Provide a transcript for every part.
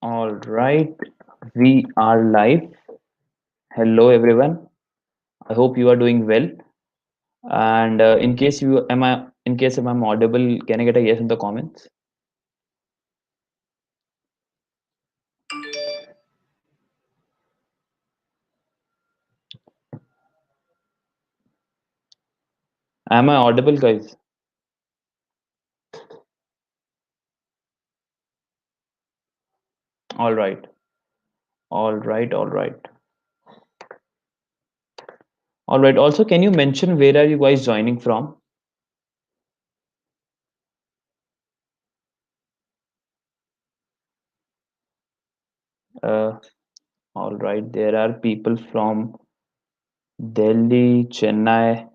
All right, we are live. Hello, everyone. I hope you are doing well. And in case if I'm audible, can I get a yes in the comments? Am I audible, guys? All right, all right, all right, all right. Also, can you mention where are you guys joining from? Uh, all right, there are people from Delhi, Chennai,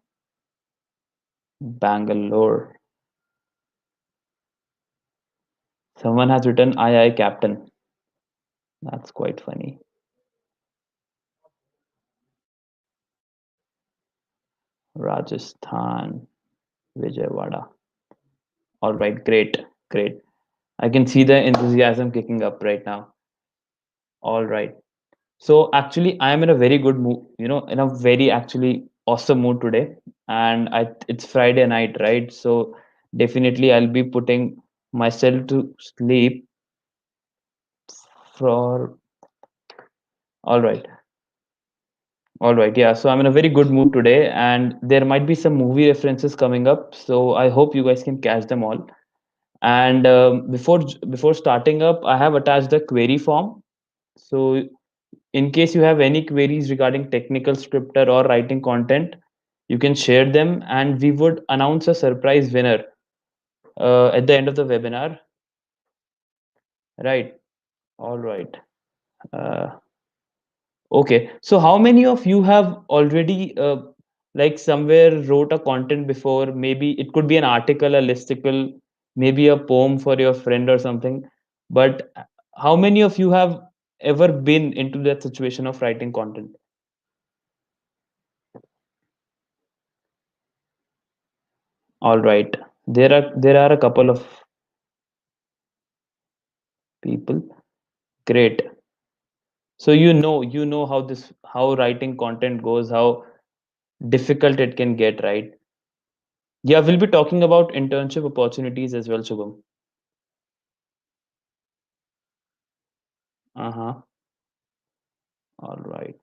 Bangalore. Someone has written, "I, Captain." That's quite funny. Rajasthan, Vijayawada. All right, great, great. I can see the enthusiasm kicking up right now. All right. So actually, I am in a very good mood, in a very actually awesome mood today. And it's Friday night, right? So definitely I'll be putting myself to sleep for, all right. All right. Yeah. So I'm in a very good mood today, and there might be some movie references coming up. So I hope you guys can catch them all. And before starting up, I have attached the query form. So in case you have any queries regarding technical scriptor or writing content, you can share them, and we would announce a surprise winner at the end of the webinar. Right. All right. Uh, okay. So how many of you have already like somewhere wrote a content before? Maybe it could be an article, a listicle, maybe a poem for your friend or something. But how many of you have ever been into that situation of writing content? All right. There are a couple of people. Great. So you know how writing content goes, how difficult it can get, right? Yeah, we'll be talking about internship opportunities as well, Shubham. Uh-huh. All right.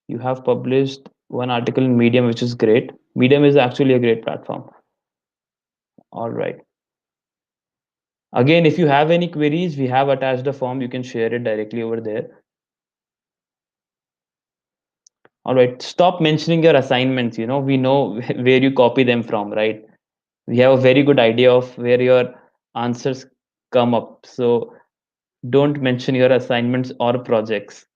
You have published one article in Medium, which is great. Medium is actually a great platform. All right. Again, if you have any queries, we have attached a form. You can share it directly over there. All right. Stop mentioning your assignments. We know where you copy them from, right? We have a very good idea of where your answers come up. So don't mention your assignments or projects.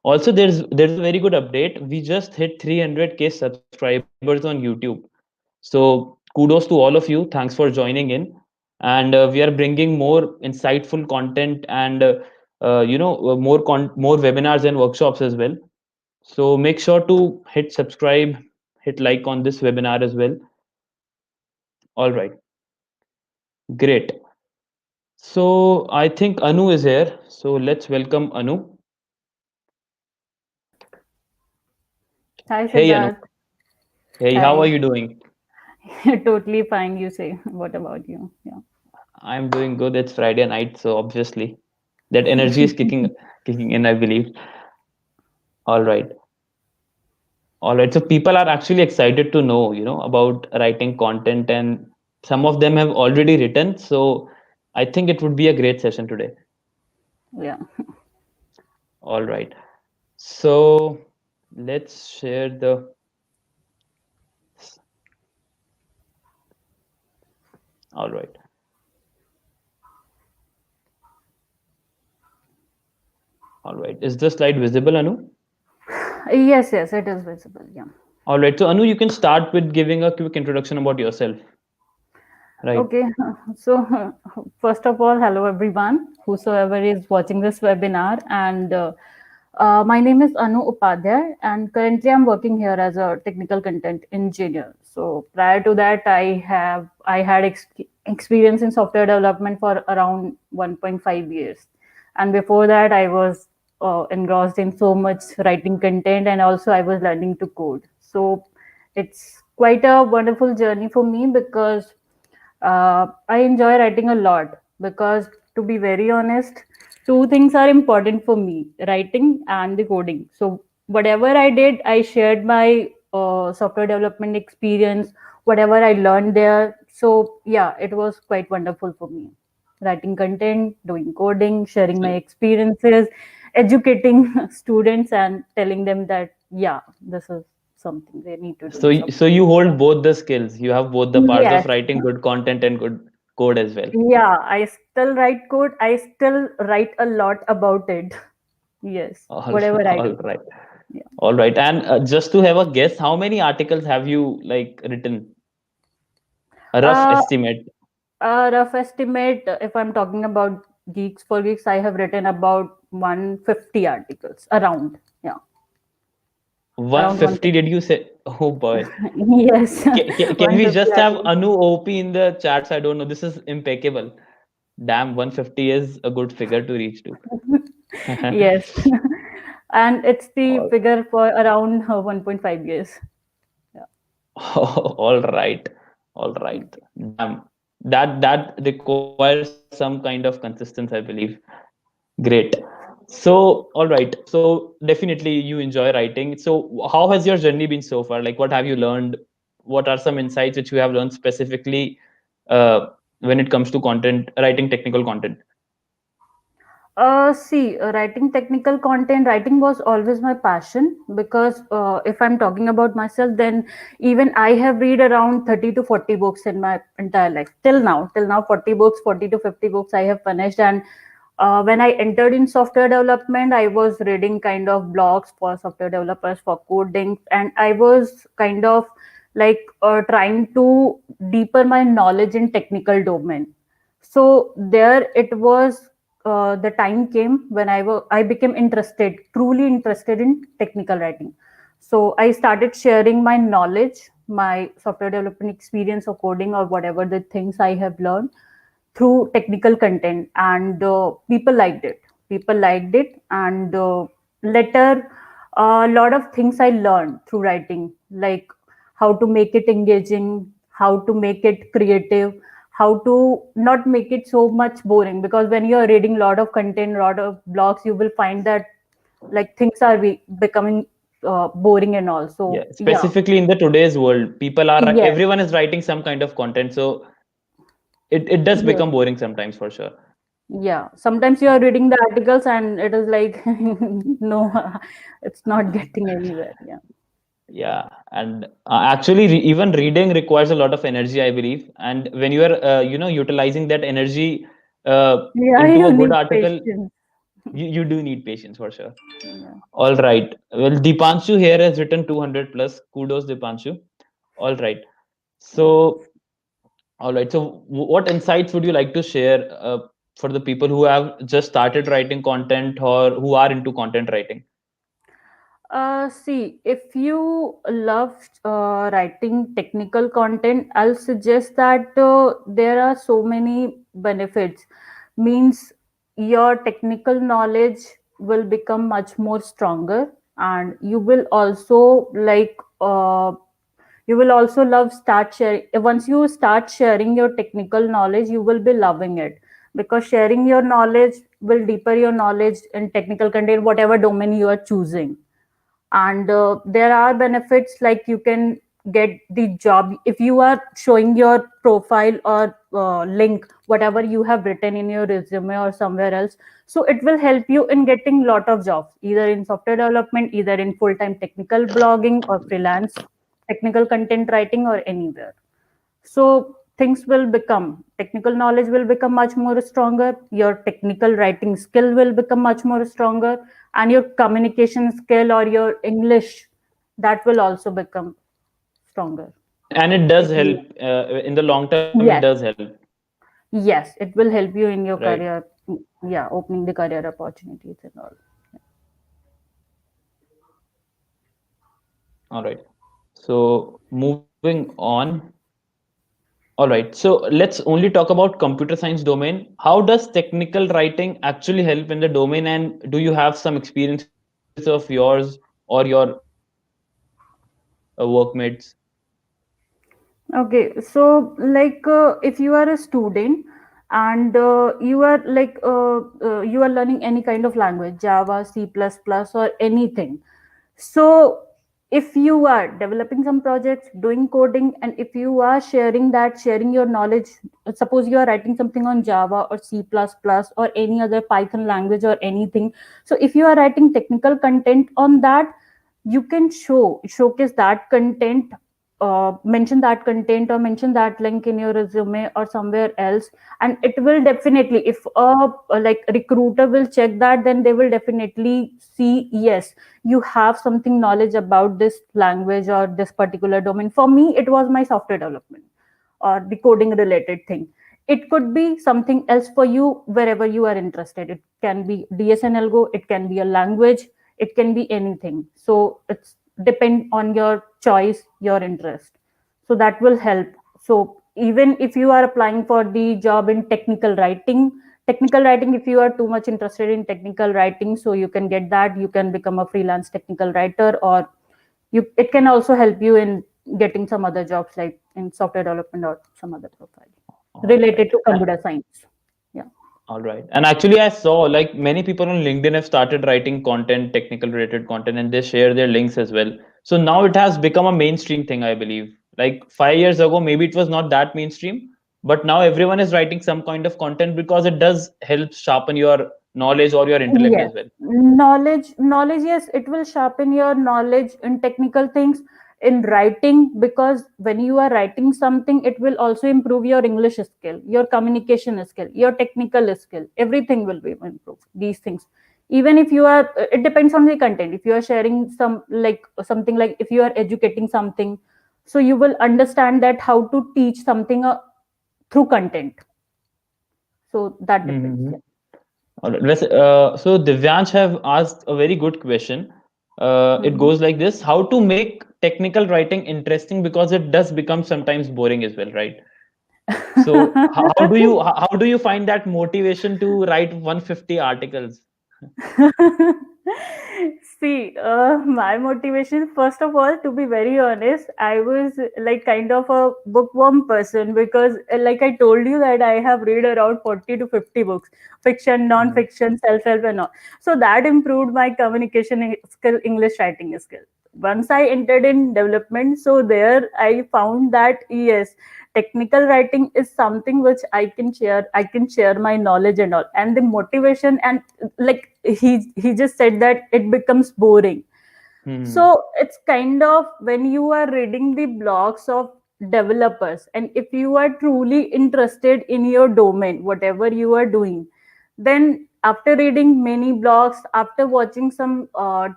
Also, there's a very good update. We just hit 300K subscribers on YouTube. So kudos to all of you. Thanks for joining in. And we are bringing more insightful content and more webinars and workshops as well. So make sure to hit subscribe, hit like on this webinar as well. All right, great. So I think Anu is here. So let's welcome Anu. Hi, Hey Anu. Siddharth. Hey, how are Hi. you doing? Totally fine, you say. What about you? Yeah. I'm doing good. It's Friday night, so obviously that energy is kicking in, I believe. All right. All right. So people are actually excited to know, about writing content, and some of them have already written. So I think it would be a great session today. Yeah. All right. So let's share the. All right. All right. Is the slide visible, Anu? Yes, yes, it is visible. Yeah. All right. So Anu, you can start with giving a quick introduction about yourself. Right. Okay. So, first of all, hello everyone, whosoever is watching this webinar. And my name is Anu Upadhyay, and currently I'm working here as a technical content engineer. So, prior to that, I had experience in software development for around 1.5 years. And before that, I was engrossed in so much writing content, and also I was learning to code. So it's quite a wonderful journey for me because I enjoy writing a lot. Because to be very honest, two things are important for me: writing and the coding. So whatever I did, I shared my software development experience, whatever I learned there. So yeah, it was quite wonderful for me. Writing content, doing coding, sharing my So, experiences, educating students, and telling them that yeah, this is something they need to do in so software. you hold both the skills. You have both the parts of Yes. writing good content and good code as well. Yeah, I still write code. I still write a lot about it. Yes, All, whatever I all do. right. Yeah. All right. And just to have a guess, how many articles have you like written? A rough Uh, estimate. a rough estimate, if I'm talking about Geeks for Geeks, I have written about 150 articles around. Yeah, around 150, did 150. you say? Oh boy. Yes, Can we 150 just have articles. Anu OP in the chats? I don't know. This is impeccable. Damn, 150 is a good figure to reach to. Yes, and it's the all, figure for around 1.5 years. Yeah. all right. All right. Damn. That requires some kind of consistency, I believe. Great. So, all right. So, definitely you enjoy writing. So, how has your journey been so far? Like, what have you learned? What are some insights which you have learned specifically uh, when it comes to content, writing technical content? See, writing technical content, writing was always my passion because if I'm talking about myself, then even I have read around 30 to 40 books in my entire life. Till now, 40 books, 40 to 50 books I have finished. And when I entered in software development, I was reading kind of blogs for software developers for coding, and I was kind of like trying to deeper my knowledge in technical domain. So there it was, the time came when I became interested, truly interested in technical writing. So I started sharing my knowledge, my software development experience or coding or whatever the things I have learned through technical content, and people liked it, and later a lot of things I learned through writing, like how to make it engaging, how to make it creative, how to not make it so much boring, because when you are reading a lot of content, a lot of blogs, you will find that like things are becoming boring and all. Yeah, So yeah. specifically in the today's world, Yes. everyone is writing some kind of content. So, it does Yes. become boring sometimes for sure. Yeah, sometimes you are reading the articles and it is like, no, it's not getting anywhere. Yeah. Yeah, and actually, even reading requires a lot of energy, I believe. And when you are, utilizing that energy Yeah, into you a good need article, patience. you do need patience for sure. Yeah. All right. Well, Dipanshu here has written 200 plus. Kudos, Dipanshu. All right. So, all right. So, what insights would you like to share for the people who have just started writing content or who are into content writing? See, if you love writing technical content, I'll suggest that there are so many benefits. Means your technical knowledge will become much more stronger, and you will also you will also love start sharing. Once you start sharing your technical knowledge, you will be loving it, because sharing your knowledge will deeper your knowledge in technical content, whatever domain you are choosing. And there are benefits, like you can get the job if you are showing your profile or link whatever you have written in your resume or somewhere else. So it will help you in getting lot of jobs, either in software development, either in full time technical blogging or freelance technical content writing, or anywhere. So things will become, technical knowledge will become much more stronger, your technical writing skill will become much more stronger, and your communication skill or your English, that will also become stronger. And it does If help you, in the long term. It does yes, help, yes, it will help you in your right? career. Yeah, opening the career opportunities and all. All right. So moving on. All right. So let's only talk about computer science domain. How does technical writing actually help in the domain? And do you have some experiences of yours or your workmates? Okay, so like if you are a student and you are like you are learning any kind of language, Java, C++, or anything. So if you are developing some projects, doing coding, and if you are sharing that, sharing your knowledge, suppose you are writing something on Java or C++ or any other Python language or anything. So if you are writing technical content on that, you can showcase that content, mention that content or mention that link in your resume or somewhere else, and it will definitely, if a like recruiter will check that, then they will definitely see, yes, you have something knowledge about this language or this particular domain. For me, it was my software development or the coding related thing. It could be something else for you wherever you are interested. It can be DSN Go, it can be a language, it can be anything. So it's depend on your choice, your interest. So that will help. So even if you are applying for the job in technical writing, if you are too much interested in technical writing, so you can get that. You can become a freelance technical writer, or you it can also help you in getting some other jobs like in software development or some other profile All related right. to computer science. Yeah. All right. And actually, I saw like many people on LinkedIn have started writing content, technical related content, and they share their links as well. So now it has become a mainstream thing, I believe. Like 5 years ago, maybe it was not that mainstream, but now everyone is writing some kind of content because it does help sharpen your knowledge or your intellect Yes, as well. knowledge. Yes, it will sharpen your knowledge in technical things, in writing, because when you are writing something, it will also improve your English skill, your communication skill, your technical skill. Everything will be improved. These things, even if you are, it depends on the content. If you are sharing some like something, like if you are educating something, so you will understand that how to teach something through content. So that depends. Mm-hmm. Yeah. All right. So Divyansh have asked a very good question. It Mhm. goes like this: how to make technical writing interesting, because it does become sometimes boring as well, right? So how do you find that motivation to write 150 articles? See, my motivation, first of all, to be very honest, I was like kind of a bookworm person because, like I told you, that I have read around 40 to 50 books, fiction, Mhm. non-fiction, self-help, and all. So that improved my communication skill, English writing skill. Once I entered in development, so there I found that yes, technical writing is something which I can share my knowledge and all, and the motivation, and like he just said that it becomes boring. So Hmm. it's kind of when you are reading the blogs of developers, and if you are truly interested in your domain, whatever you are doing, then after reading many blogs, after watching some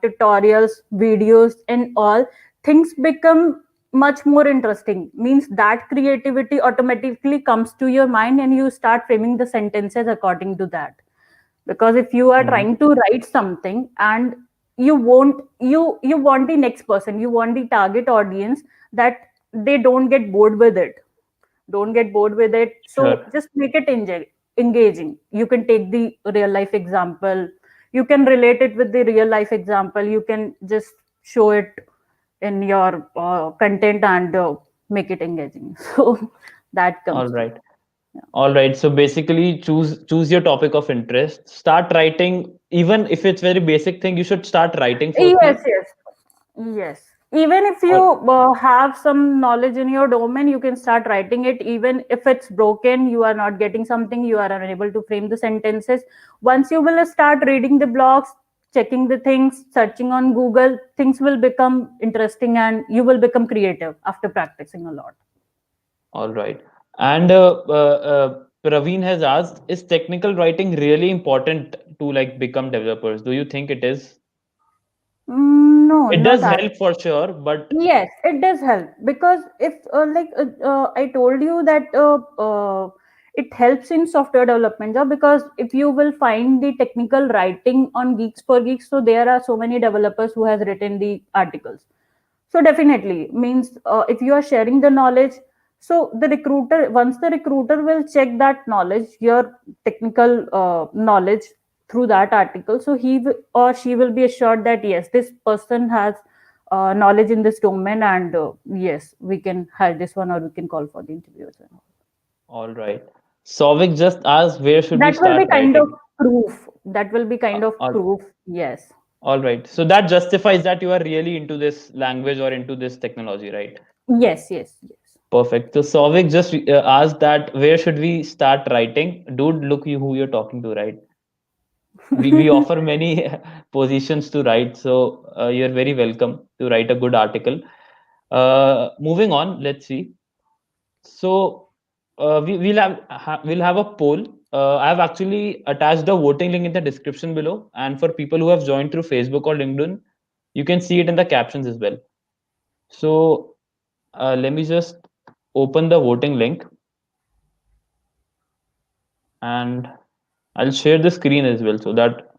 tutorials, videos, and all, things become much more interesting. Means that creativity automatically comes to your mind, and you start framing the sentences according to that. Because if you are Hmm. trying to write something and you want the next person, you want the target audience, that they don't get bored with it. So Sure. just make it engaging. You can take the real life example, you can relate it with the real life example, you can just show it in your content and make it engaging. So that All comes to. right. All right. So basically, choose your topic of interest. Start writing, even if it's very basic thing. You should start writing Yes, firstly. yes. Yes. Even if you All have some knowledge in your domain, you can start writing it. Even if it's broken, you are not getting something, you are unable to frame the sentences. Once you will start reading the blogs, checking the things, searching on Google, things will become interesting and you will become creative after practicing a lot. all right. And Praveen has asked, is technical writing really important to like become developers? Do you think it is? No, It not does that. help for sure, but Yes, it does help because if I told you that it helps in software development job, because if you will find the technical writing on Geeks for Geeks, so there are so many developers who has written the articles. So definitely means if you are sharing the knowledge, So the recruiter, once the recruiter will check that knowledge, your technical knowledge through that article, so or she will be assured that yes, this person has knowledge in this domain, and yes, we can hire this one, or we can call for the interviews and all. All right. Souvik just asked, where should we That will be start kind of writing? proof. That will be kind of All, proof. Yes. all right. So that justifies that you are really into this language or into this technology, right? Yes. Yes. Yes. Perfect. So Souvik just asked that, where should we start writing? Dude, look you who you're talking to, right? We offer many positions to write, so you're very welcome to write a good article. Moving on, let's see. So we'll have a poll. I've actually attached the voting link in the description below, and for people who have joined through Facebook or LinkedIn, you can see it in the captions as well. So let me just open the voting link, and I'll share the screen as well so that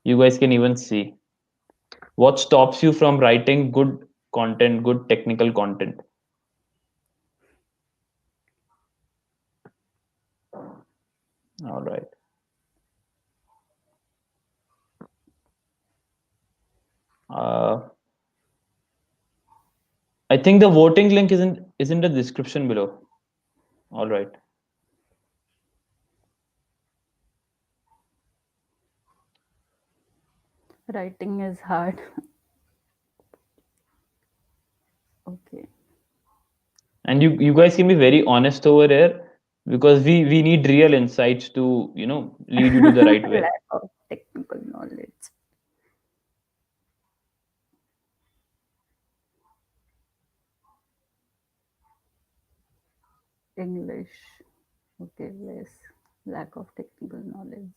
you guys can even see what stops you from writing good content, good technical content. All right. Uh, I think the voting link is in the description below. All right. Writing is hard. Okay. And you guys can be very honest over here, because we need real insights to lead you to the right way. Lack of technical knowledge. English. Okay, less. Lack of technical knowledge.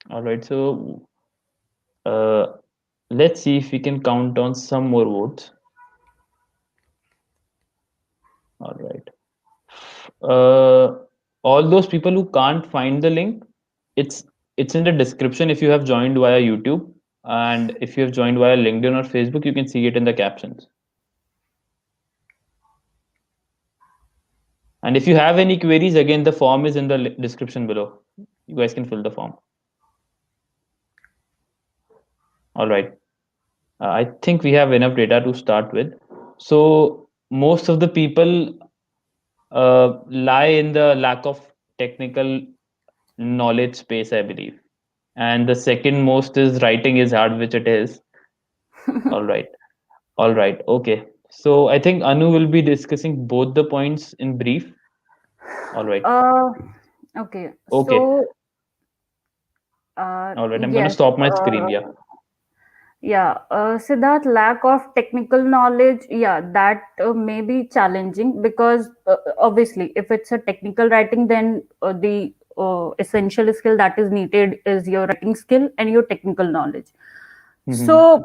All right. So uh, let's see if we can count on some more votes. All right. uh, all those people who can't find the link, it's it's in the description if you have joined via YouTube, and if you have joined via LinkedIn or Facebook, you can see it in the captions. And if you have any queries, again, the form is in the description below. You guys can fill the form. All right. I think we have enough data to start with. So most of the people lie in the lack of technical knowledge space, I believe. And the second most is writing is hard, which it is. All right. All right. Okay. So I think Anu will be discussing both the points in brief. All right. Uh, okay. Okay. So, All right. I'm going to yes. stop my screen. Yeah. Yeah, Siddharth, lack of technical knowledge, yeah, that may be challenging because obviously, if it's a technical writing, then the essential skill that is needed is your writing skill and your technical knowledge. Mm-hmm. So,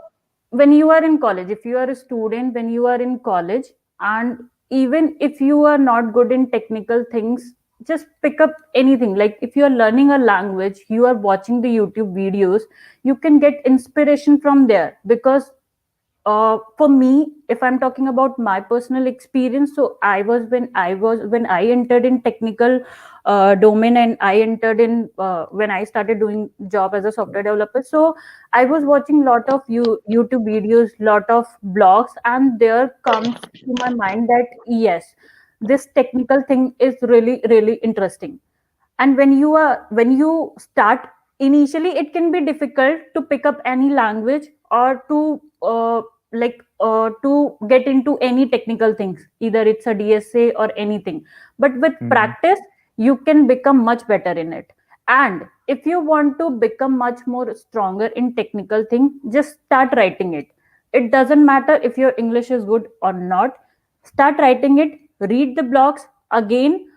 when you are in college, if you are a student, when you are in college, and even if you are not good in technical things, just pick up anything. Like if you are learning a language, you are watching the YouTube videos, you can get inspiration from there. Because for me, if I'm talking about my personal experience, so when I entered in technical domain, and I entered in when I started doing job as a software developer, so I was watching lot of YouTube videos, lot of blogs, and there comes to my mind that yes, this technical thing is really really interesting. And when you start, initially it can be difficult to pick up any language, or to to get into any technical things, either it's a DSA or anything. But with Mm-hmm. practice, you can become much better in it. And if you want to become much more stronger in technical thing, just start writing it. It doesn't matter if your English is good or not. Start writing it, read the blogs again,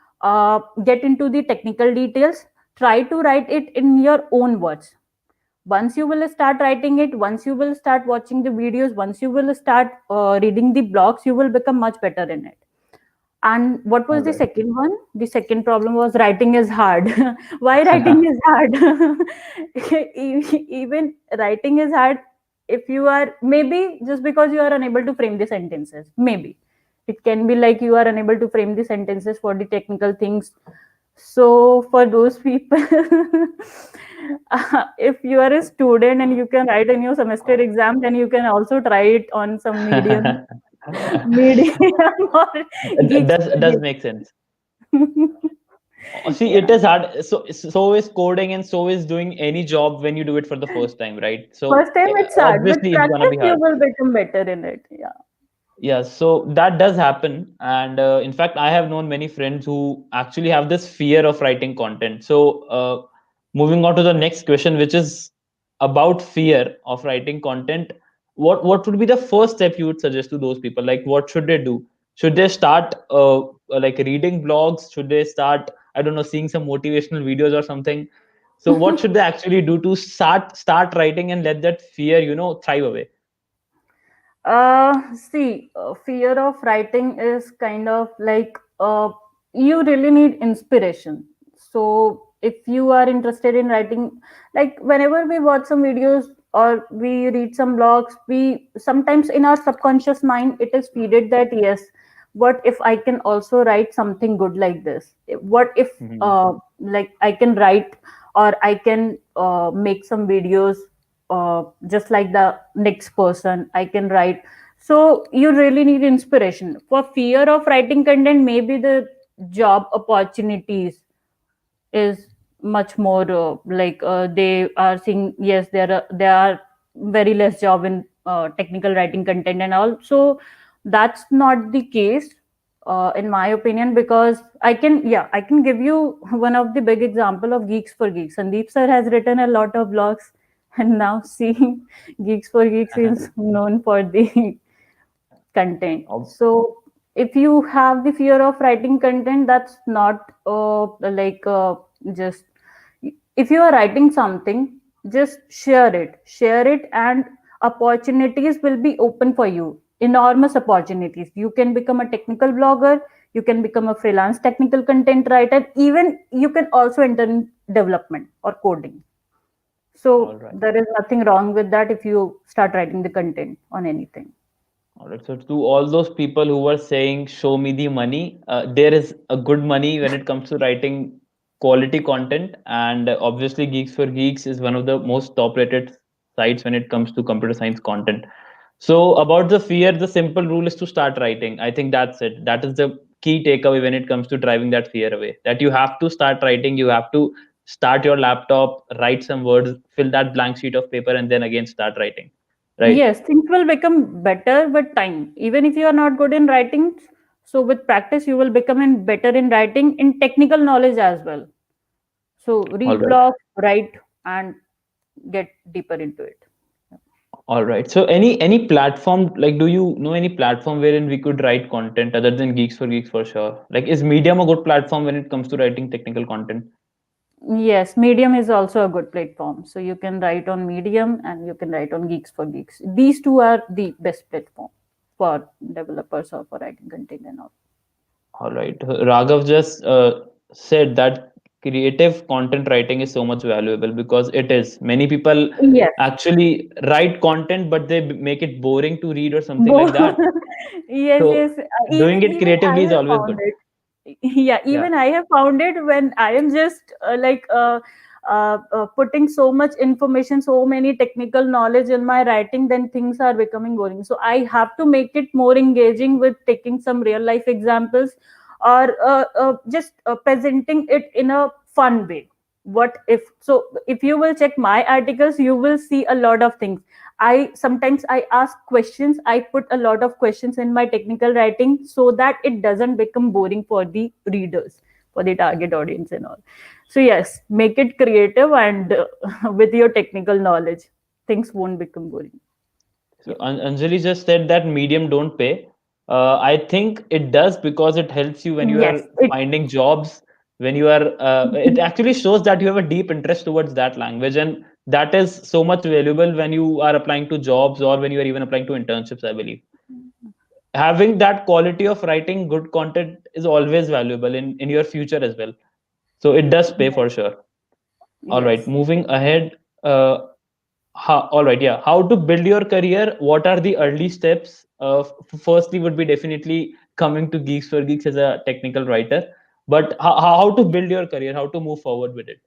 get into the technical details, try to write it in your own words. Once you will start writing it, once you will start watching the videos, once you will start reading the blogs, you will become much better in it. And what was All the right. second one? The second problem was writing is hard. Why writing is hard? Even writing is hard if you are, maybe just because you are unable to frame the sentences. Maybe it can be like you are unable to frame the sentences for the technical things. So for those people, if you are a student and you can write in your semester exam, then you can also try it on some medium or geeks for Does geeks. make sense. See, Yeah. it is hard. So is coding, and so is doing any job when you do it for the first time, right? So First time it's hard. With obviously it's gonna practice, be you hard. will become better in it. Yeah. Yeah, so that does happen. And in fact, I have known many friends who actually have this fear of writing content. So, moving on to the next question, which is about fear of writing content. What would be the first step you would suggest to those people? Like, what should they do? Should they start like reading blogs? Should they start, I don't know, seeing some motivational videos or something? So, what should they actually do to start writing and let that fear, thrive away? See, fear of writing is kind of like you really need inspiration. So, if you are interested in writing, like whenever we watch some videos or we read some blogs, we sometimes in our subconscious mind it is feeded that yes, what if I can also write something good like this? What if Mhm. like I can write or I can make some videos just like the next person I can write. So you really need inspiration. For fear of writing content, maybe the job opportunities is much more like they are seeing, yes, there are very less job in technical writing content and all. So that's not the case in my opinion, because I can give you one of the big example of Geeks for Geeks. Sandeep sir has written a lot of blogs, and now see, Geeks for Geeks is known for the content. Ob- So if you have the fear of writing content, that's not like just, if you are writing something, just share it, and opportunities will be open for you. Enormous opportunities. You can become a technical blogger. You can become a freelance technical content writer. Even you can also enter in development or coding. All So right. there is nothing wrong with that if you start writing the content on anything. All right. So to all those people who were saying, "Show me the money," there is a good money when it comes to writing quality content, and obviously, Geeks for Geeks is one of the most top-rated sites when it comes to computer science content. So about the fear, the simple rule is to start writing. I think that's it. That is the key takeaway when it comes to driving that fear away. That you have to start writing. You have to start your laptop, write some words, fill that blank sheet of paper, and then again start writing. Right. Yes, things will become better with time. Even if you are not good in writing, so with practice you will become better in writing, in technical knowledge as well. So All read right. blogs, write, and get deeper into it. All right. So any platform, like, do you know any platform wherein we could write content other than Geeks for Geeks for sure? Like, is Medium a good platform when it comes to writing technical content? Yes, Medium is also a good platform. So you can write on Medium and you can write on Geeks for Geeks. These two are the best platform for developers or for writing content and all. All right. Raghav just said that creative content writing is so much valuable because it is. Many people Yes. actually write content, but they make it boring to read or something Both. like that. Yes, So yes. doing it Even I creatively is have always found good. it. Yeah, Yeah. even I have found it when I am just putting so much information, so many technical knowledge in my writing, then things are becoming boring. So I have to make it more engaging with taking some real life examples, or just presenting it in a fun way. What if so? If you will check my articles, you will see a lot of things. I sometimes I ask questions. I put a lot of questions in my technical writing so that it doesn't become boring for the readers, for the target audience and all. So yes, make it creative and with your technical knowledge, things won't become boring. So Yeah. Anjali just said that Medium don't pay. I think it does because it helps you when you Yes. are finding jobs. When you are, it actually shows that you have a deep interest towards that language, and that is so much valuable when you are applying to jobs or when you are even applying to internships, I believe. having that quality of writing good content is always valuable in your future as well. So it does pay for sure. All right, Yes. moving ahead. All right, yeah. How to build your career? What are the early steps? Firstly, would be definitely coming to Geeks for Geeks as a technical writer. But how to build your career? How to move forward with it?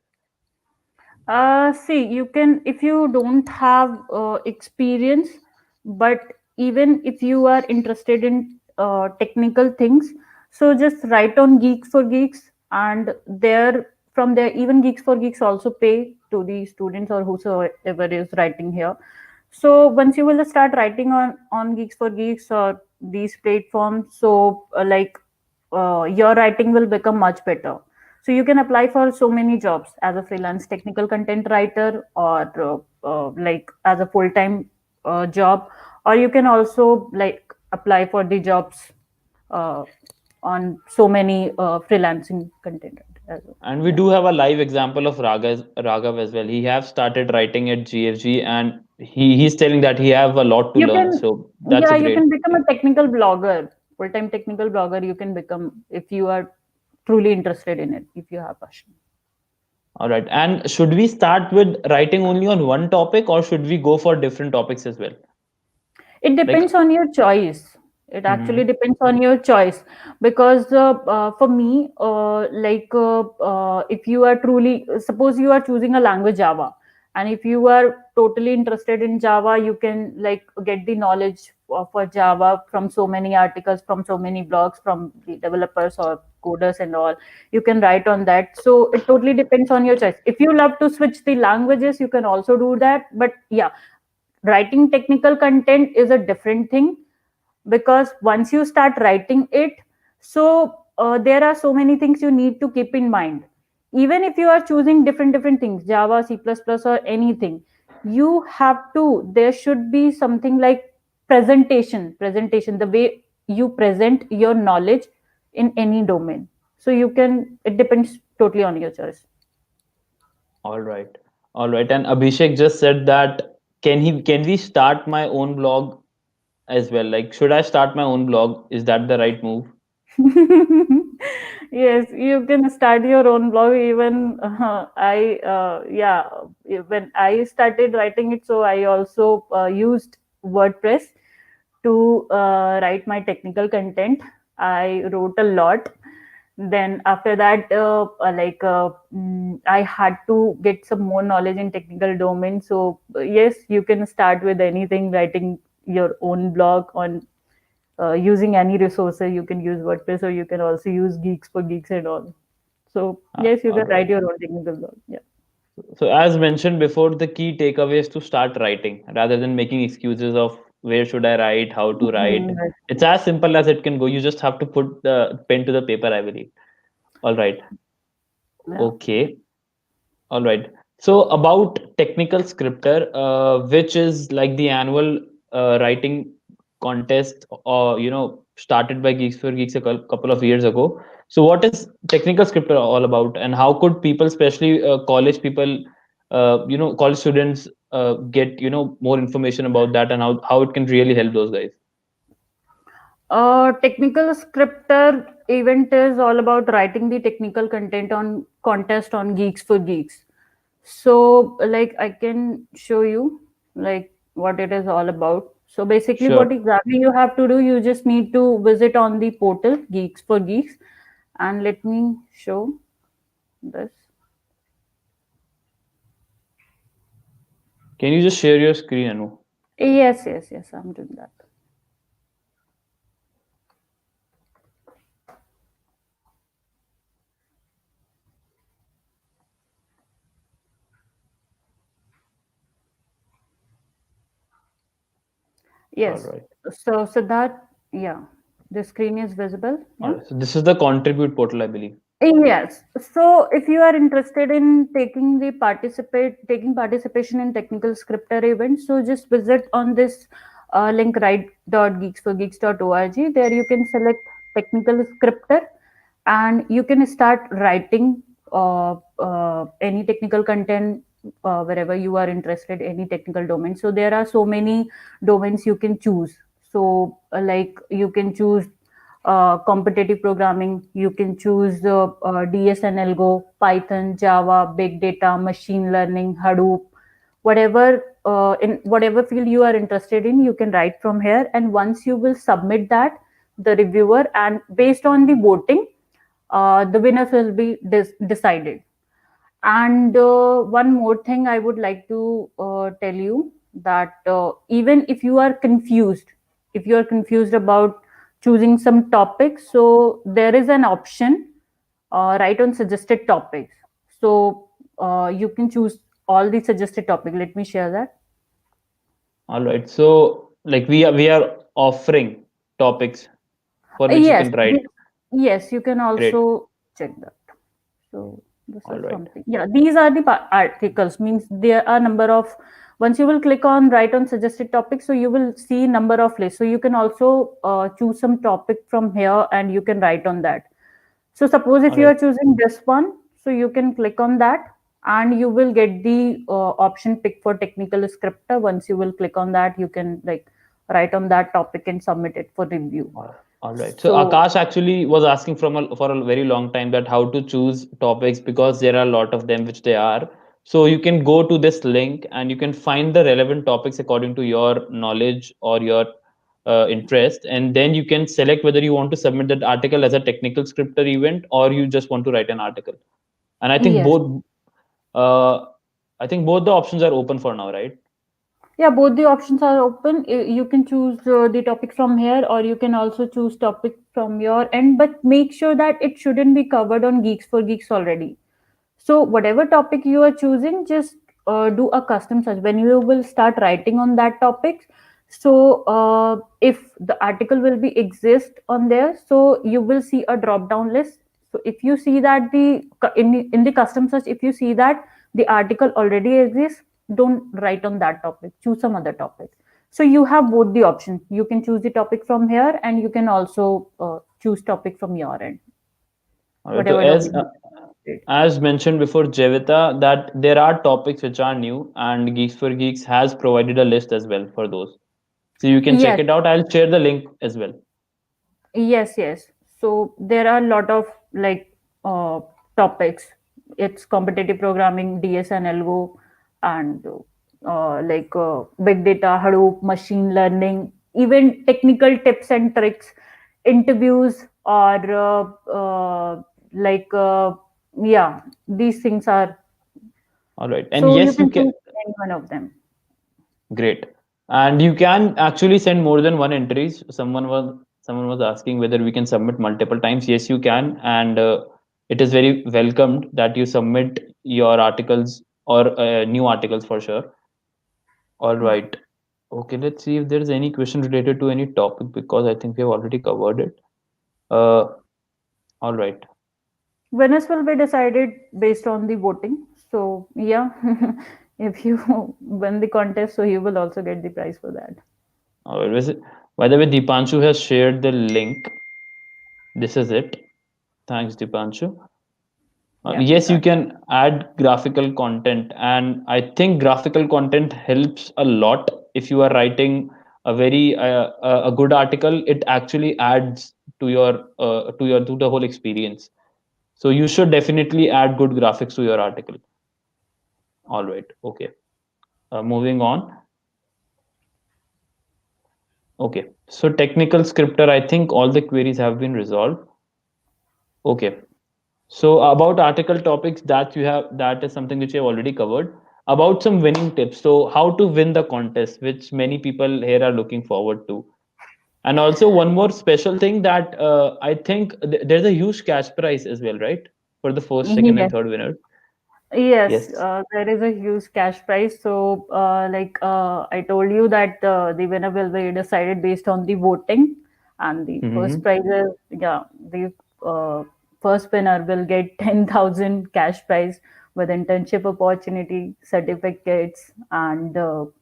See, you can, if you don't have experience, but even if you are interested in technical things, so just write on Geeks for Geeks, and there, from there, even Geeks for Geeks also pay to the students or whosoever is writing here. So once you will start writing on Geeks for Geeks or these platforms, so your writing will become much better. So you can apply for so many jobs as a freelance technical content writer, or like as a full time job, or you can also like apply for the jobs uh, on so many freelancing content as well. And we Yeah. do have a live example of Raghav as well. He have started writing at GFG, and he's telling that he have a lot to You learn. can, So that's a yeah, you great can become thing. a technical blogger, full time technical blogger. You can become if you are truly interested in it, if you have passion. All right. And should we start with writing only on one topic, or should we go for different topics as well? It Like, depends on your choice. It actually mhm. depends on your choice, because for me, if you are truly, suppose you are choosing a language Java, and if you are totally interested in Java, you can like get the knowledge for Java from so many articles, from so many blogs, from the developers or coders and all. You can write on that. So it totally depends on your choice. If you love to switch the languages, you can also do that. But yeah, writing technical content is a different thing, because once you start writing it, so there are so many things you need to keep in mind. Even if you are choosing different things, Java, C++, or anything, you have to, there should be something like presentation, the way you present your knowledge in any domain. So you can, it depends totally on your choice. All right. All right. And Abhishek just said that can we start my own blog as well? Like, should I start my own blog? Is that the right move? Yes, you can start your own blog. Even yeah, when I started writing it, so I also used WordPress to write my technical content. I wrote a lot. Then after that, I had to get some more knowledge in technical domain. So yes, you can start with anything, writing your own blog on using any resources. You can use WordPress, or you can also use Geeks for Geeks and all. So yes, you All can right. write your own technical blog. Yeah. So as mentioned before, the key takeaway is to start writing rather than making excuses of where should I write, how to write. Mhm, right. It's as simple as it can go. You just have to put the pen to the paper, I believe. All right. Yeah. Okay. All right. So about technical scriptor, which is like the annual writing contest, or started by Geeks for Geeks a couple of years ago. So what is technical scriptor all about, and how could people, especially college people, college students, get more information about that, and how it can really help those guys? Technical scripter event is all about writing the technical content on contest on Geeks for Geeks. So, like, I can show you like what it is all about. So basically, what Sure. exactly you have to do, you just need to visit on the portal Geeks for Geeks, and let me show this. Can you just share your screen, Anu? Yes, I'm doing that. All Yes. right. So that, yeah, the screen is visible. All Yeah. right. So this is the contribute portal, I believe. Yes. So if you are interested in taking participation in technical scripter events, so just visit on this link, write.geeksforgeeks.org. There you can select technical scripter, and you can start writing any technical content wherever you are interested, any technical domain. So there are so many domains you can choose. So, like you can choose competitive programming, you can choose DSNL Go, Python, Java, big data, machine learning, Hadoop, whatever in whatever field you are interested in, you can write from here. And once you will submit that, the reviewer, and based on the voting, the winners will be decided. And one more thing I would like to tell you, that even if you are confused about choosing some topics, so there is an option, write on suggested topics. So you can choose all the suggested topic. Let me share that. All right. So like we are offering topics for which you Yes, can write. yes, you can Great. also check that. So this All is right. something. Yeah, these are the articles. Means there are number of. Once you will click on write on suggested topics, so you will see number of lists. So you can also choose some topic from here, and you can write on that. So suppose if All you right. are choosing this one, so you can click on that, and you will get the option pick for technical scriptor. Once you will click on that, you can like write on that topic and submit it for review. All right. So So Akash actually was asking for a very long time that how to choose topics because there are a lot of them which they are. So you can go to this link and you can find the relevant topics according to your knowledge or your interest, and then you can select whether you want to submit that article as a technical scripter event or you just want to write an article. And yes. uh, I think both the options are open for now, right? Yeah, both the options are open. You can choose the topic from here, or you can also choose topic from your end. But make sure that it shouldn't be covered on Geeks for Geeks already. So whatever topic you are choosing, just do a custom search when you will start writing on that topic. So if the article will be exist on there, so you will see a drop down list. So if you see that in the custom search, if you see that the article already exists, don't write on that topic. Choose some other topic. So you have both the options. You can choose the topic from here, and you can also choose topic from your end, All right. So whatever topic. as mentioned before, Jevita, that there are topics which are new, and Geeks for Geeks has provided a list as well for those. So you can check Yes. it out. I'll share the link as well. Yes, yes. So there are a lot of like topics. It's competitive programming, DSNL Go, and big data, Hadoop, machine learning, even technical tips and tricks, interviews, or like yeah, these things are. All right. And So you yes, you can can. choose any one of them. Great. And you can actually send more than one entries. Someone was asking whether we can submit multiple times. Yes, you can, and it is very welcomed that you submit your articles or new articles for sure. All Yeah. right. Okay, let's see if there's any question related to any topic because I think we have already covered it. Uh, all right. Winners will be decided based on the voting. So yeah, if you win the contest, so you will also get the prize for that. All right. By the way, Dipanshu has shared the link. This is it. Thanks, Dipanshu. Yeah, Yes, you got it. can add graphical content, and I think graphical content helps a lot if you are writing a good article. It actually adds to the whole experience. So you should definitely add good graphics to your article. All right. Okay. Moving on. Okay. So technical scripter, I think all the queries have been resolved. Okay. So about article topics that is something which you have already covered. About some winning tips. So how to win the contest, which many people here are looking forward to. And also one more special thing that I think there's a huge cash prize as well, right? For the first, second, and Yes. third winner. Yes, Yes. there is a huge cash prize. So, I told you that the winner will be decided based on the voting, and the first Mm-hmm. prize is, yeah, the uh, first winner will get 10,000 cash prize with internship opportunity, certificates, and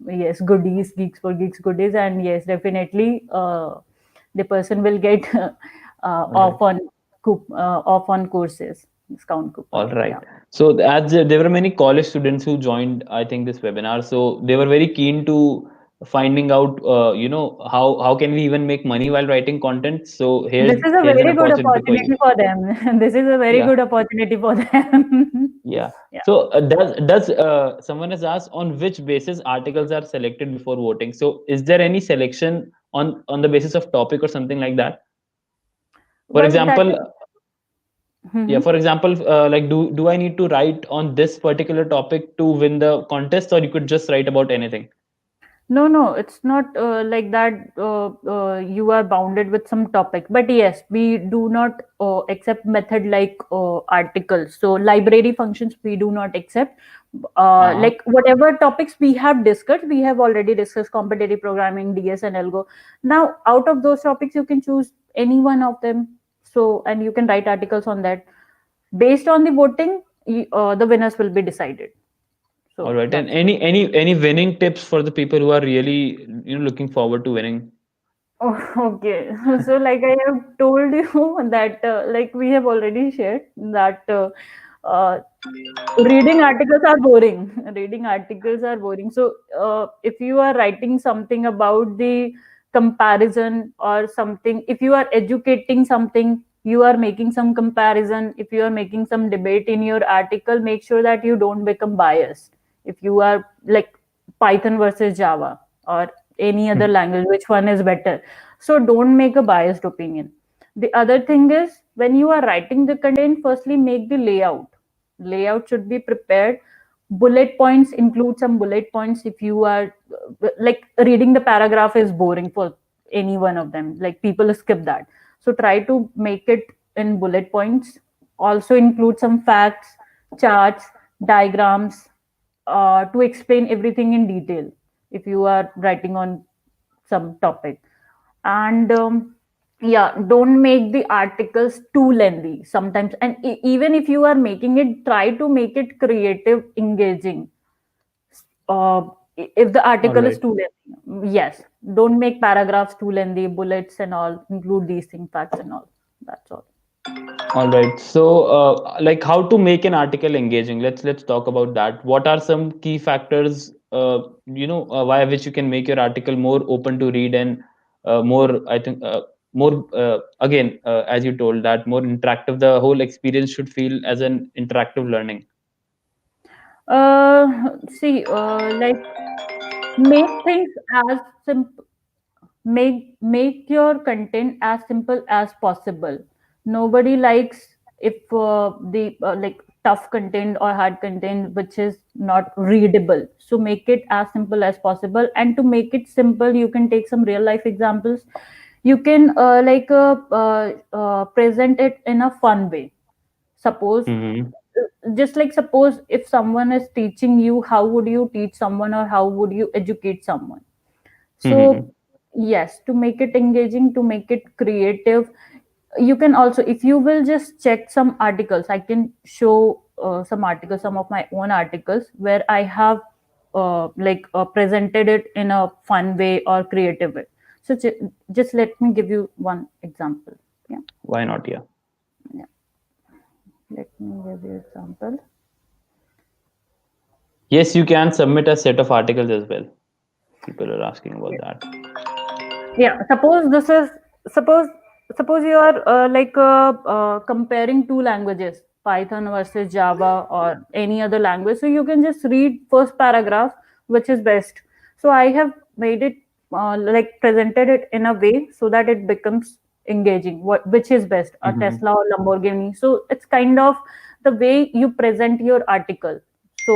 yes, goodies, Geeks for Geeks goodies, and yes, definitely the person will get All right. off on courses, discount All coupon. right. Yeah. So as there were many college students who joined, I think this webinar. So they were very keen to finding out, how can we even make money while writing content. So This is a here's an very good opportunity for opportunity you. for them. This is a very Yeah. good opportunity for them. Yeah. Yeah. So does someone has asked on which basis articles are selected before voting? So is there any selection on the basis of topic or something like that? For Well, that example, is. yeah. Mhm. For example, like do I need to write on this particular topic to win the contest, or you could just write about anything? No, no, it's not like that. You are bounded with some topic, but yes, we do not accept method like articles. So library functions we do not accept. Uh-huh. Like whatever topics we have discussed, we have already discussed competitive programming, DS, and Algo. Now, out of those topics, you can choose any one of them. So, and you can write articles on that. Based on the voting, the winners will be decided. All So right. And that's. any winning tips for the people who are really looking forward to winning? Oh, okay. So, like I have told you that, like we have already shared that uh, reading articles are boring. Reading articles are boring. So, if you are writing something about the comparison or something, if you are educating something, you are making some comparison. If you are making some debate in your article, make sure that you don't become biased. If you are like Python versus Java or any other language, which one is better? So, don't make a biased opinion. The other thing is when you are writing the content, firstly make the layout should be prepared. Bullet points, include some bullet points. If you are like reading the paragraph is boring for any one of them, like people skip that, so try to make it in bullet points. Also include some facts, charts, diagrams, to explain everything in detail if you are writing on some topic. And yeah, don't make the articles too lengthy sometimes. And even if you are making it, try to make it creative, engaging. uh, if the All article is right. too lengthy, yes, don't make paragraphs too lengthy, bullets and all, include these things, facts and all. That's all. All right. So, like how to make an article engaging. Let's talk about that. What are some key factors, via which you can make your article more open to read and more, I think, more again, as you told, that more interactive. The whole experience should feel as an interactive learning. See, like make things as simple, make your content as simple as possible. Nobody likes if the like tough content or hard content which is not readable. So make it as simple as possible. And to make it simple, you can take some real life examples. You can present it in a fun way. Suppose, Mm-hmm. just like suppose if someone is teaching you, how would you teach someone or how would you educate someone? Mm-hmm. So, yes, to make it engaging, to make it creative, you can also, if you will just check some articles, I can show some articles, some of my own articles where I have presented it in a fun way or creative way. So, just let me give you one example. Yeah, Why not? Yeah. yeah. Let me give you example. Yes, you can submit a set of articles as well. People are asking about that. Yeah, suppose suppose you are comparing two languages, Python versus Java or any other language. So you can just read first paragraph, which is best. So I have made it like presented it in a way so that it becomes engaging. What which is best, a Mm-hmm. Tesla or Lamborghini? So it's kind of the way you present your article. So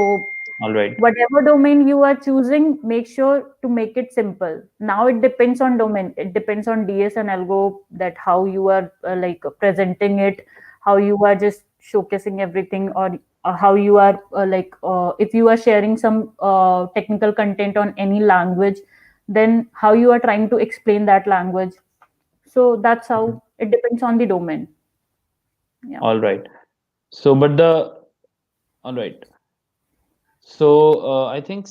All right. whatever domain you are choosing, make sure to make it simple. Now it depends on domain, it depends on DS and algo, that how you are presenting it, how you are just showcasing everything, or how you are if you are sharing some technical content on any language, then how you are trying to explain that language. So that's Mhm. how it depends on the domain. Yeah. All right. So, but the all right. So, I think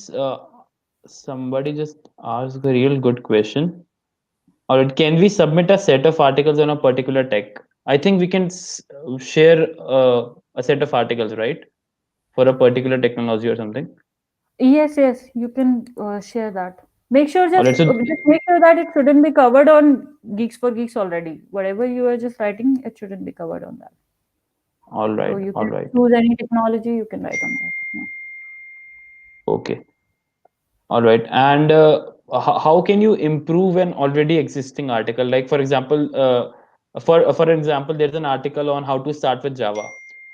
somebody just asked a real good question. All right, can we submit a set of articles on a particular tech? I think we can share a set of articles, right, for a particular technology or something. Yes, yes, you can share that. Make sure All right. So just make sure that it shouldn't be covered on Geeks for Geeks already. Whatever you are just writing, it shouldn't be covered on that. all So right. you All can right. choose any technology, you can write on that. Yeah. Okay. All right. And how can you improve an already existing article? Like, for example, for example, there's an article on how to start with Java,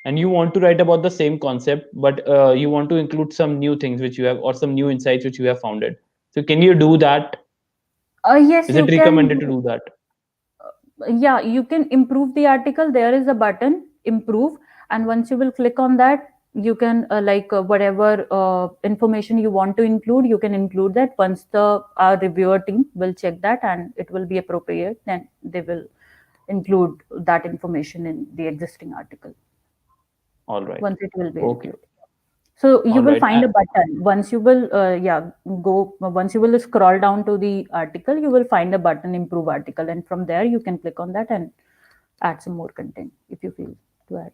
and you want to write about the same concept, but you want to include some new things which you have, or some new insights which you have founded. So, can you do that? Yes, Is you it can. recommended to do that? Yeah, you can improve the article. There is a button improve, and once you will click on that, you can whatever information you want to include, you can include that. Once the our reviewer team will check that and it will be appropriate, then they will include that information in the existing article. All right. Once it will be Okay. reviewed, so you All will right. find a button. Once you will go once you will scroll down to the article, you will find a button improve article, and from there you can click on that and add some more content if you feel to add.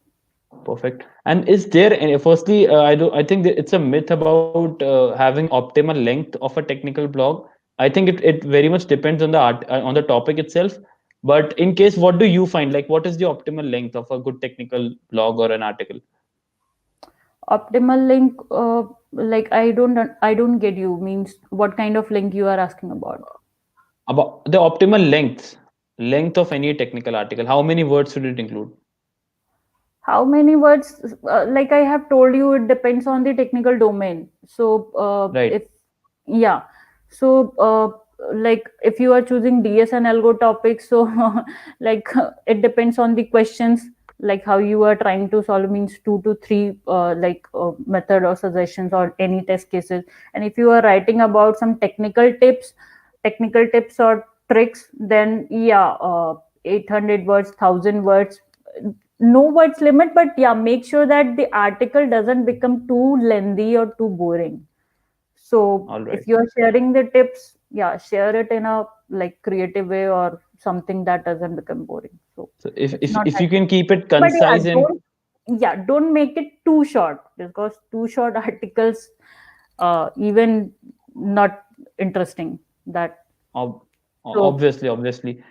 Perfect. And is there any, firstly, I think that it's a myth about having optimal length of a technical blog. I think it very much depends on the on the topic itself. But in case, what do you find? Like, what is the optimal length of a good technical blog or an article? Optimal link, I don't get you. Means what kind of link you are asking about? About the optimal length of any technical article. How many words should it include? How many words? Like I have told you, it depends on the technical domain. So Right. if yeah, so like if you are choosing DS and algo topics, so like it depends on the questions, like how you are trying to solve. Means two to three method or suggestions or any test cases. And if you are writing about some technical tips or tricks, then yeah, 800 words, 1000 words, no words limit. But yeah, make sure that the article doesn't become too lengthy or too boring. So All right. if you're sharing the tips, yeah, share it in a like creative way or something that doesn't become boring. So So if it's if not if that. you can keep it But yeah, concise and don't make it too short, because too short articles even not interesting. That Ob- so. obviously.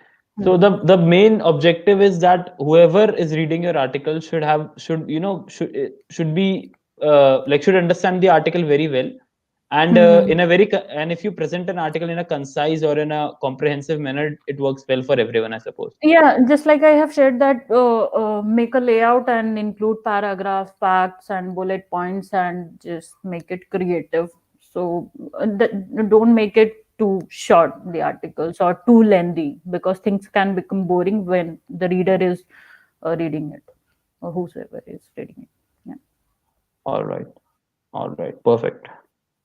So Hmm. the main objective is that whoever is reading your article should should be like should understand the article very well, and Hmm. in a very and if you present an article in a concise or in a comprehensive manner, it works well for everyone, I suppose. Yeah, just like I have shared that, make a layout and include paragraphs, facts, and bullet points, and just make it creative. So don't make it too short, the articles, or too lengthy, because things can become boring when the reader is reading it, or whosoever is reading it. Yeah. All right, all right, perfect.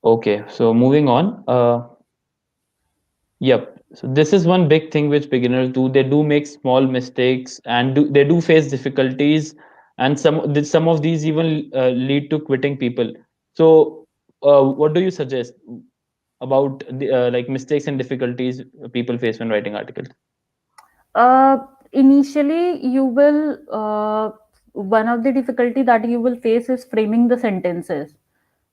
Okay, so moving on. Yep. So this is one big thing which beginners do. They do make small mistakes, and they do face difficulties, and some of these even lead to quitting people. So, what do you suggest about the like mistakes and difficulties people face when writing articles? Uh, Initially, you will one of the difficulty that you will face is framing the sentences.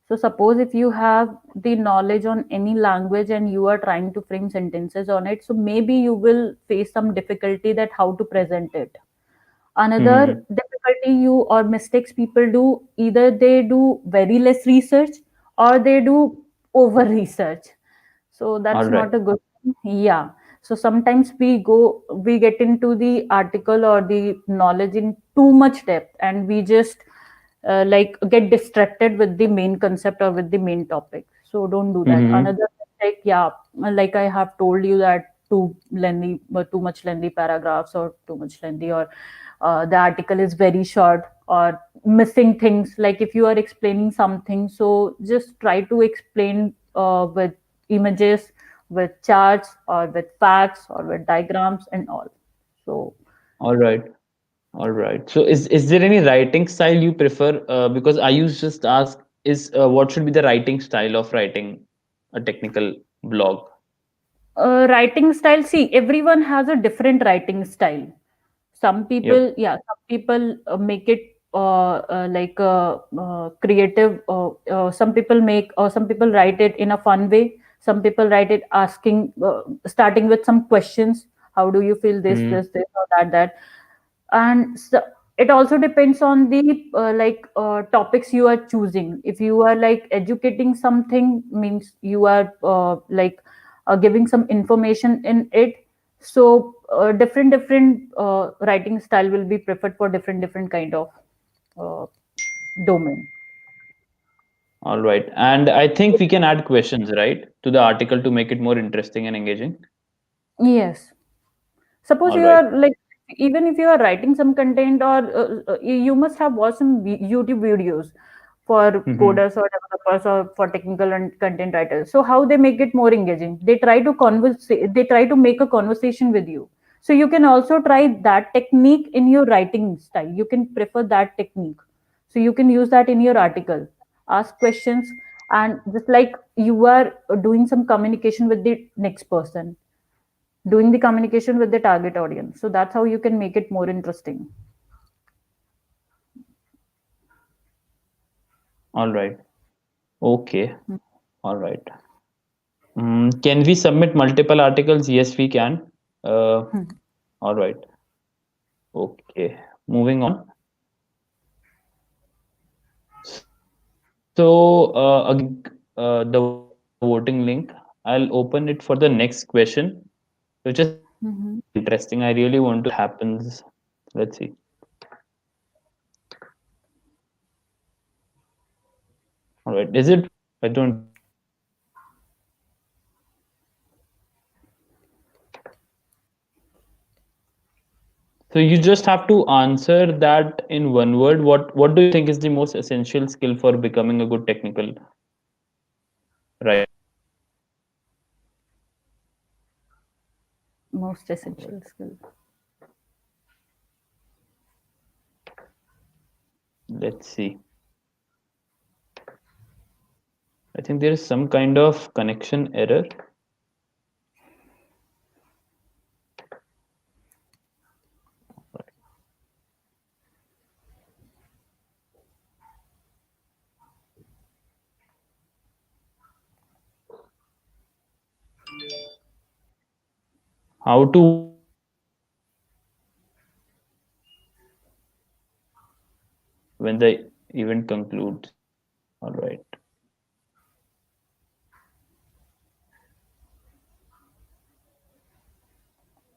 So suppose if you have the knowledge on any language and you are trying to frame sentences on it, so maybe you will face some difficulty that how to present it. Another Hmm. difficulty you or mistakes people do, either they do very less research or they do over research. So All that's right. not a good thing. Yeah. So sometimes we get into the article or the knowledge in too much depth, and we just get distracted with the main concept or with the main topic. So don't do that. Hmm. Another mistake, yeah, like I have told you, that too much lengthy paragraphs, or too much lengthy, or the article is very short, or missing things. Like if you are explaining something, so just try to explain with images, with charts, or with facts, or with diagrams and all. So All right. All right. So is there any writing style you prefer? Because I used just ask is what should be the writing style of writing a technical blog? writing style, see, everyone has a different writing style. Some Yep. people, yeah, some people make it creative. Some people write it in a fun way. Some people write it asking, starting with some questions. How do you feel this, Hmm. this, this, or that? And so it also depends on the topics you are choosing. If you are like educating something, means you are giving some information in it. So different writing style will be preferred for different kind of uh, domain. All right. And I think we can add questions, right, to the article to make it more interesting and engaging. Yes. Suppose All you right. are like, even if you are writing some content, or you must have watched some YouTube videos for Mm-hmm. coders or developers or for technical and content writers. So how they make it more engaging? They try to they try to make a conversation with you. So you can also try that technique in your writing style. You can prefer that technique. So you can use that in your article. Ask questions, and just like you are doing some communication with the next person, doing the communication with the target audience. So that's how you can make it more interesting. All right. Okay. All right. Can we submit multiple articles? Yes, we can. Uh, all right. Okay. Moving on. So again, the voting link. I'll open it for the next question, which is very Mhm. interesting. I really want to see what happens. Let's see. All right. Is it? I don't think so. So you just have to answer that in one word. What do you think is the most essential skill for becoming a good technical writer? Most All right. essential skill. Let's see. I think there is some kind of connection error. How to win the event concludes. All right.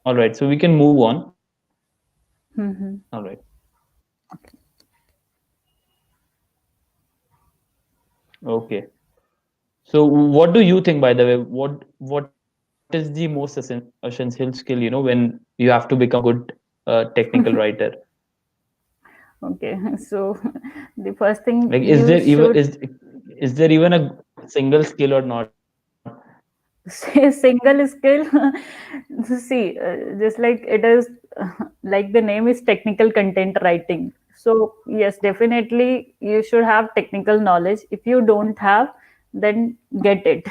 All right. So we can move on. Hmm. All right. Okay. So what do you think, by the way? What is the most essential skill, when you have to become a good technical writer? Okay, so the first thing Like, is you there even should is there even a single skill or not? say single skill. See, just like it is, like the name is technical content writing. So yes, definitely you should have technical knowledge. If you don't have, then get it.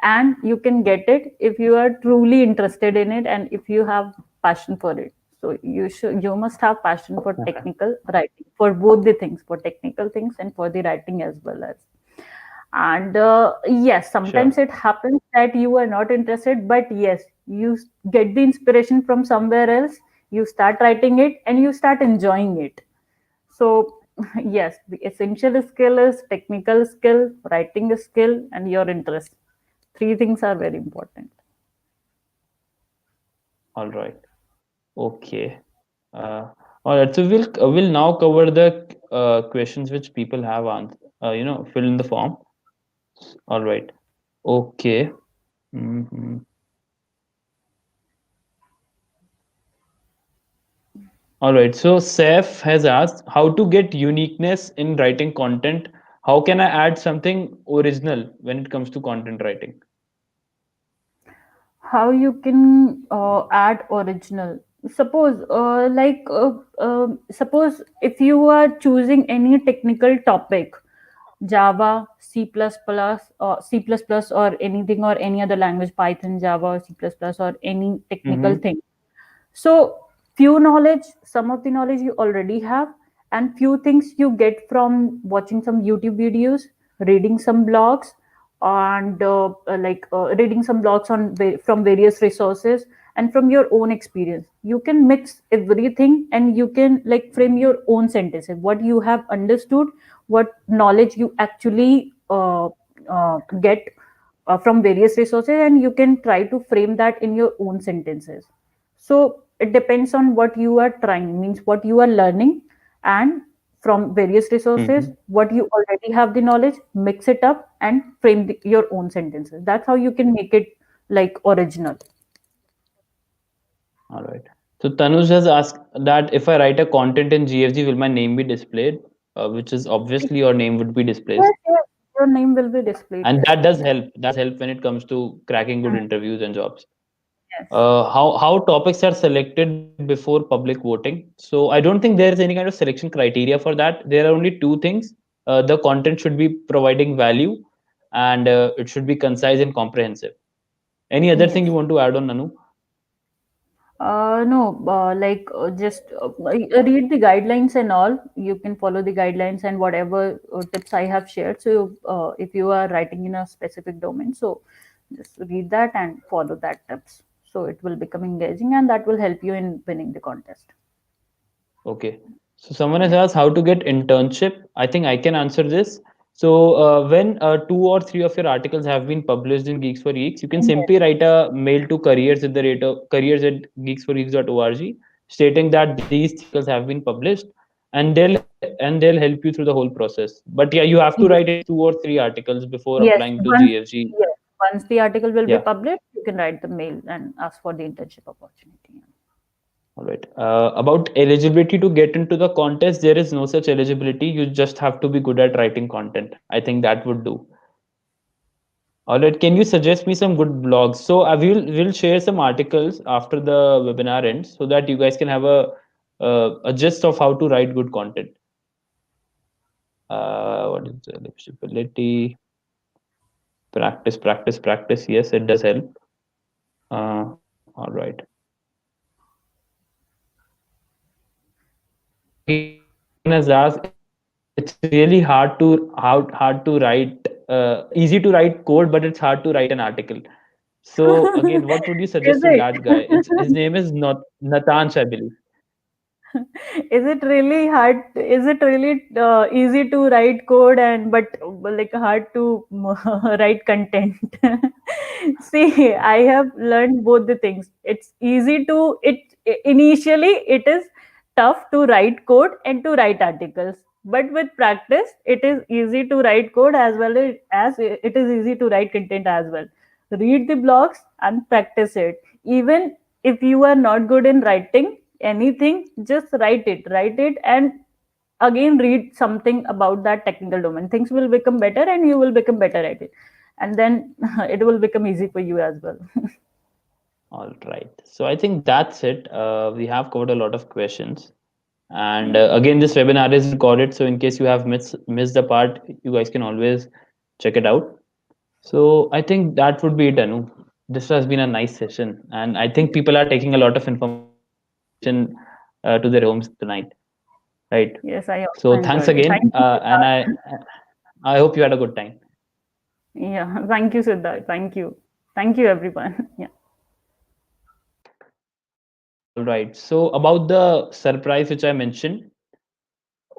And you can get it if you are truly interested in it and if you have passion for it. So you must have passion for technical writing, for both the things, for technical things and for the writing as well as. And yes, Sure. sometimes it happens that you are not interested, but yes, get the inspiration from somewhere else, you start writing it and you start enjoying it. So yes, the essential skill is technical skill, writing skill, and your interest. Three things are very important. All right. Okay. All right. So we'll now cover the questions which people have filled in the form. All right. Okay. Mhm. All right. So Seth has asked how to get uniqueness in writing content. How can I add something original when it comes to content writing? How you can add original? Suppose suppose if you are choosing any technical topic, Java, C++, or anything, or any other language, Python, Java, or C++, or any technical Mm-hmm. thing. So few knowledge, some of the knowledge you already have, and few things you get from watching some YouTube videos, reading some blogs, and reading some blogs from various resources and from your own experience. You can mix everything and you can like frame your own sentences, what you have understood, what knowledge you actually get from various resources, and you can try to frame that in your own sentences. So it depends on what you are trying, means what you are learning, and from various resources, Hmm. what you already have the knowledge, mix it up and frame your own sentences. That's how you can make it like original. All right. So Tanuj has asked that if I write a content in GFG, will my name be displayed? Which is obviously your name would be displayed, Yes, yes, your name will be displayed. and Yes. that does help. That does help when it comes to cracking good Mm, interviews and jobs. yes. How topics are selected before public voting? So I don't think there is any kind of selection criteria for that. There are only two things. The content should be providing value, and it should be concise and comprehensive. Any other thing Yes. you want to add on, Nanu? No, just read the guidelines and all. You can follow the guidelines and whatever tips I have shared. So, if you are writing in a specific domain, so just read that and follow that tips. So it will become engaging, and that will help you in winning the contest. Okay. So someone has Yeah. asked how to get internship. I think I can answer this. So when two or three of your articles have been published in Geeks for Geeks, you can Yes. simply write a mail to careers at the rate of careers at geeksforgeeks.org stating that these three articles have been published, and they'll help you through the whole process. But yeah, you have to Yes. write at least two or three articles before Yes. applying to Once GFG. yes, once the article will be Yeah. published, you can write the mail and ask for the internship opportunity. All right. About eligibility to get into the contest, there is no such eligibility. You just have to be good at writing content. I think that would do. All right. Can you suggest me some good blogs? So I will share some articles after the webinar ends so that you guys can have a gist of how to write good content. What is the eligibility? Practice, practice, practice. Yes, it does help. All right. Again, someone has asked, it's really hard to write, easy to write code, but it's hard to write an article. So again, what would you Is suggest to it? that guy? It's his name is not Natansh, I believe. Is it really hard? Is it really easy to write code and but like hard to write content? See, I have learned both the things. It's easy to it initially it is tough to write code and to write articles. But with practice, it is easy to write code as well as it is easy to write content as well. Read the blogs and practice it. Even if you are not good in writing anything, just write it, and again read something about that technical domain. Things will become better and you will become better at it, and then it will become easy for you as well. All right. So I think that's it. We have covered a lot of questions. And Yeah. again, this webinar is recorded. So in case you have missed the part, you guys can always check it out. So I think that would be it, Anu. This has been a nice session. And I think people are taking a lot of information to their homes tonight. Right. Yes, So I thanks also again. enjoyed it. Thank you, Siddharth. I hope you had a good time. Yeah, thank you, Siddharth. Thank you everyone. Yeah. All right. So about the surprise which I mentioned.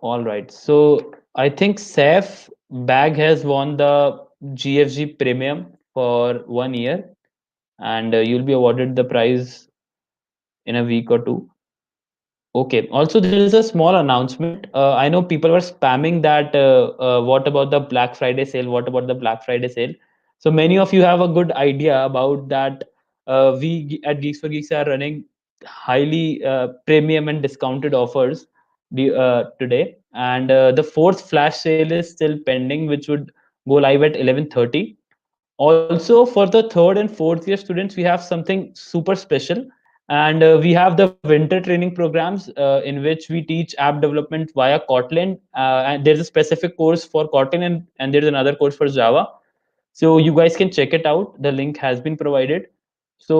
All right. So I think Saif Bag has won the GFG Premium for 1 year, and you'll be awarded the prize in a week or two. Okay. Also, there is a small announcement. I know people were spamming that. What about the Black Friday sale? What about the Black Friday sale? So many of you have a good idea about that. We at Geeks for Geeks are running highly premium and discounted offers today, and the fourth flash sale is still pending, which would go live at 11:30. Also, for the third and fourth year students, we have something super special, and we have the winter training programs in which we teach app development via Kotlin, and there's a specific course for Kotlin, and there's another course for Java. So you guys can check it out. The link has been provided. So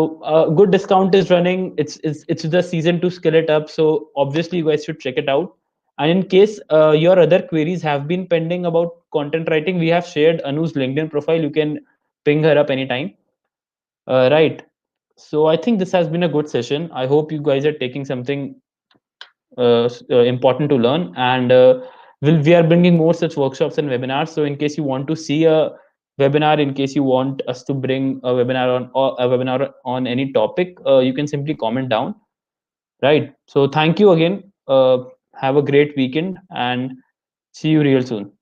good discount is running. It's the season to skill it up. So obviously you guys should check it out. And in case your other queries have been pending about content writing, we have shared Anu's LinkedIn profile. You can ping her up anytime. Right. So I think this has been a good session. I hope you guys are taking something important to learn, and we are bringing more such workshops and webinars. So in case you want to see a webinar, in case you want us to bring a webinar on, or a webinar on any topic, you can simply comment down. Right. So thank you again. Have a great weekend and see you real soon.